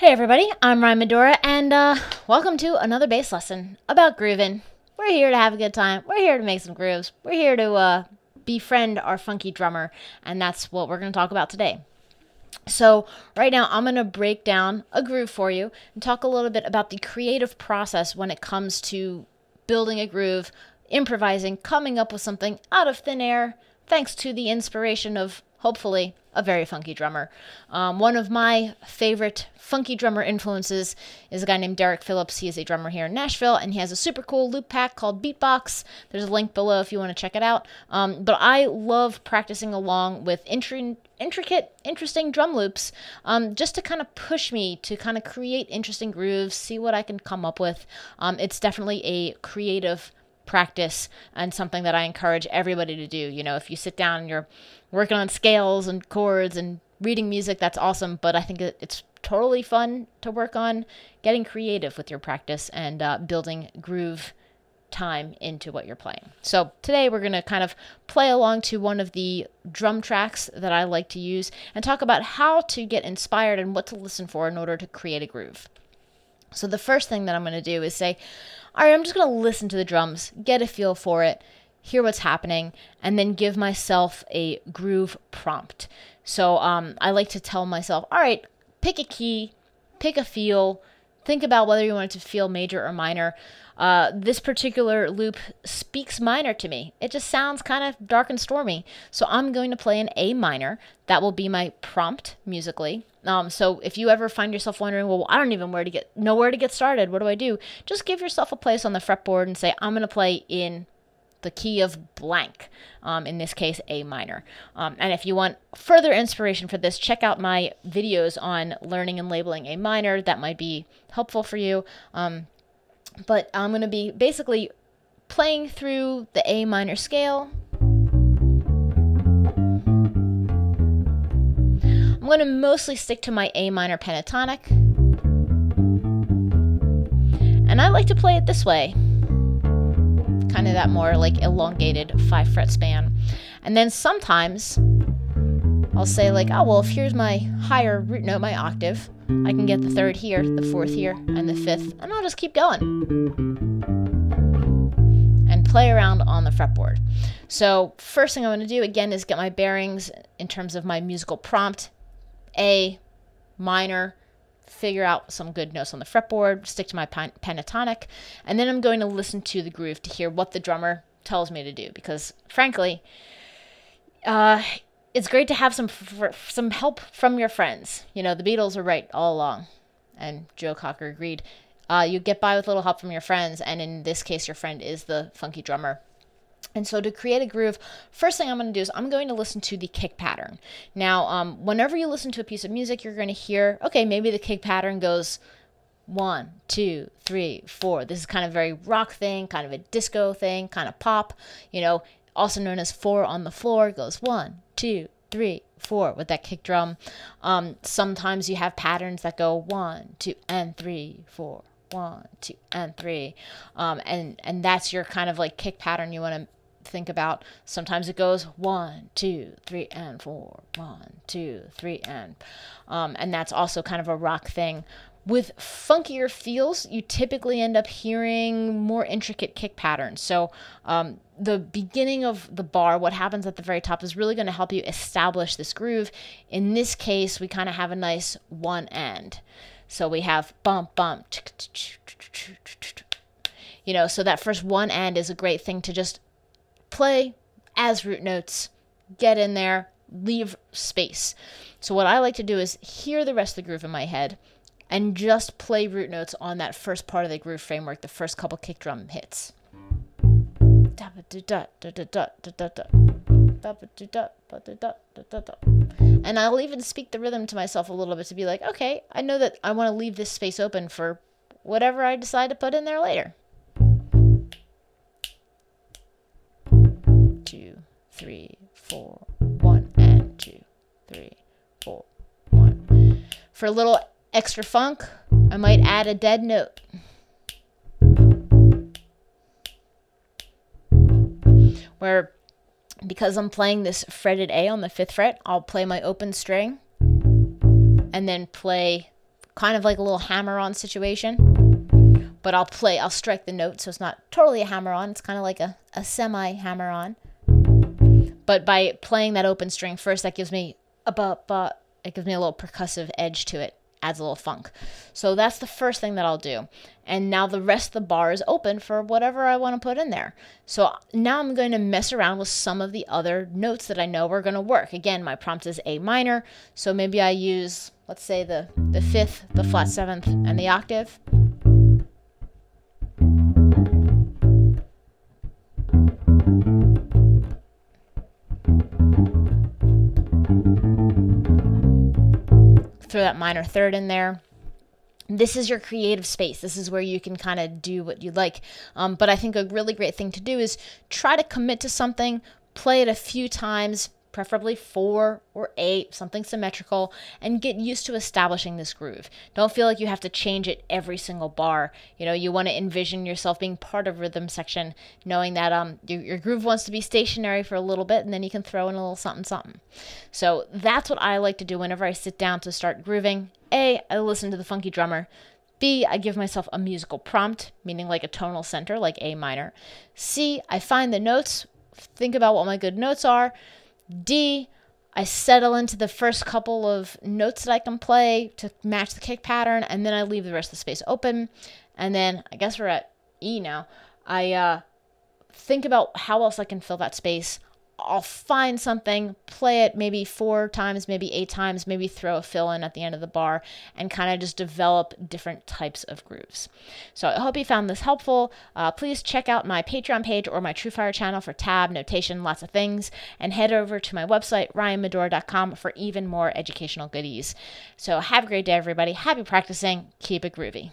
Hey everybody, I'm Ryan Medora, and welcome to another bass lesson about grooving. We're here to have a good time. We're here to make some grooves. We're here to befriend our funky drummer, and that's what we're going to talk about today. So right now I'm going to break down a groove for you and talk a little bit about the creative process when it comes to building a groove, improvising, coming up with something out of thin air, thanks to the inspiration of, hopefully, a very funky drummer. One of my favorite funky drummer influences is a guy named Derek Phillips. He is a drummer here in Nashville, and he has a super cool loop pack called Beatbox. There's a link below if you want to check it out. But I love practicing along with intricate, interesting drum loops, just to kind of push me to kind of create interesting grooves, see what I can come up with. It's definitely a creative practice and something that I encourage everybody to do. You know, if you sit down and you're working on scales and chords and reading music, that's awesome, but I think it's totally fun to work on getting creative with your practice and building groove time into what you're playing. So today we're going to kind of play along to one of the drum tracks that I like to use and talk about how to get inspired and what to listen for in order to create a groove. So the first thing that I'm going to do is say, all right, I'm just going to listen to the drums, get a feel for it, hear what's happening, and then give myself a groove prompt. So I like to tell myself, all right, pick a key, pick a feel, think about whether you want it to feel major or minor. This particular loop speaks minor to me. It just sounds kind of dark and stormy. So I'm going to play an A minor. That will be my prompt musically. So if you ever find yourself wondering, well, I don't even know where to get started. What do I do? Just give yourself a place on the fretboard and say, I'm going to play in the key of blank, in this case, A minor. And if you want further inspiration for this, check out my videos on learning and labeling A minor. That might be helpful for you. But I'm going to be basically playing through the A minor scale. I'm going to mostly stick to my A minor pentatonic. And I like to play it this way. Kind of that more like elongated 5-fret span. And then sometimes I'll say like, oh, well, if here's my higher root note, my octave, I can get the 3rd here, the 4th here, and the 5th, and I'll just keep going and play around on the fretboard. So first thing I'm going to do, again, is get my bearings in terms of my musical prompt. A minor, figure out some good notes on the fretboard, stick to my pentatonic, and then I'm going to listen to the groove to hear what the drummer tells me to do, because frankly, it's great to have some help from your friends. You know, the Beatles are right all along, and Joe Cocker agreed. You get by with a little help from your friends, and in this case, your friend is the funky drummer. And so to create a groove, first thing I'm going to do is I'm going to listen to the kick pattern. Now, whenever you listen to a piece of music, you're going to hear, okay, maybe the kick pattern goes 1, 2, 3, 4. This is kind of a very rock thing, kind of a disco thing, kind of pop, you know, also known as 4 on the floor. It goes 1, 2, 3, 4 with that kick drum. Sometimes you have patterns that go 1, 2, and 3, 4. 1, 2, and 3. And that's your kind of like kick pattern you want to think about. Sometimes it goes 1, 2, 3, and 4. 1, 2, 3, and that's also kind of a rock thing. With funkier feels, you typically end up hearing more intricate kick patterns. So the beginning of the bar, what happens at the very top, is really going to help you establish this groove. In this case, we kind of have a nice one end. So we have bump, bump, you know, so that first one end is a great thing to just play as root notes, get in there, leave space. So what I like to do is hear the rest of the groove in my head and just play root notes on that first part of the groove framework, the first couple kick drum hits. And I'll even speak the rhythm to myself a little bit to be like, okay, I know that I want to leave this space open for whatever I decide to put in there later. 2, 3, 4, 1, and 2, 3, 4, 1. For a little extra funk, I might add a dead note. Where, because I'm playing this fretted A on the 5th fret, I'll play my open string and then play kind of like a little hammer-on situation. But I'll strike the note, so it's not totally a hammer-on. It's kind of like a semi-hammer-on. But by playing that open string first, that gives me it gives me a little percussive edge to it, adds a little funk. So that's the first thing that I'll do. And now the rest of the bar is open for whatever I want to put in there. So now I'm going to mess around with some of the other notes that I know are going to work. Again, my prompt is A minor, so maybe I use, let's say, the fifth, the flat seventh, and the octave. Throw that minor third in there. This is your creative space. This is where you can kind of do what you like. But I think a really great thing to do is try to commit to something, play it a few times, preferably 4 or 8, something symmetrical, and get used to establishing this groove. Don't feel like you have to change it every single bar. You know, you want to envision yourself being part of rhythm section, knowing that your groove wants to be stationary for a little bit, and then you can throw in a little something, something. So that's what I like to do whenever I sit down to start grooving. A, I listen to the funky drummer. B, I give myself a musical prompt, meaning like a tonal center, like A minor. C, I find the notes, think about what my good notes are. D, I settle into the first couple of notes that I can play to match the kick pattern, and then I leave the rest of the space open. And then I guess we're at E now. I think about how else I can fill that space. I'll find something, play it maybe 4 times, maybe 8 times, maybe throw a fill in at the end of the bar, and kind of just develop different types of grooves. So I hope you found this helpful. Please check out my Patreon page or my TRUEFIRE channel for tab, notation, lots of things, and head over to my website, ryanmedora.com, for even more educational goodies. So have a great day, everybody. Happy practicing. Keep it groovy.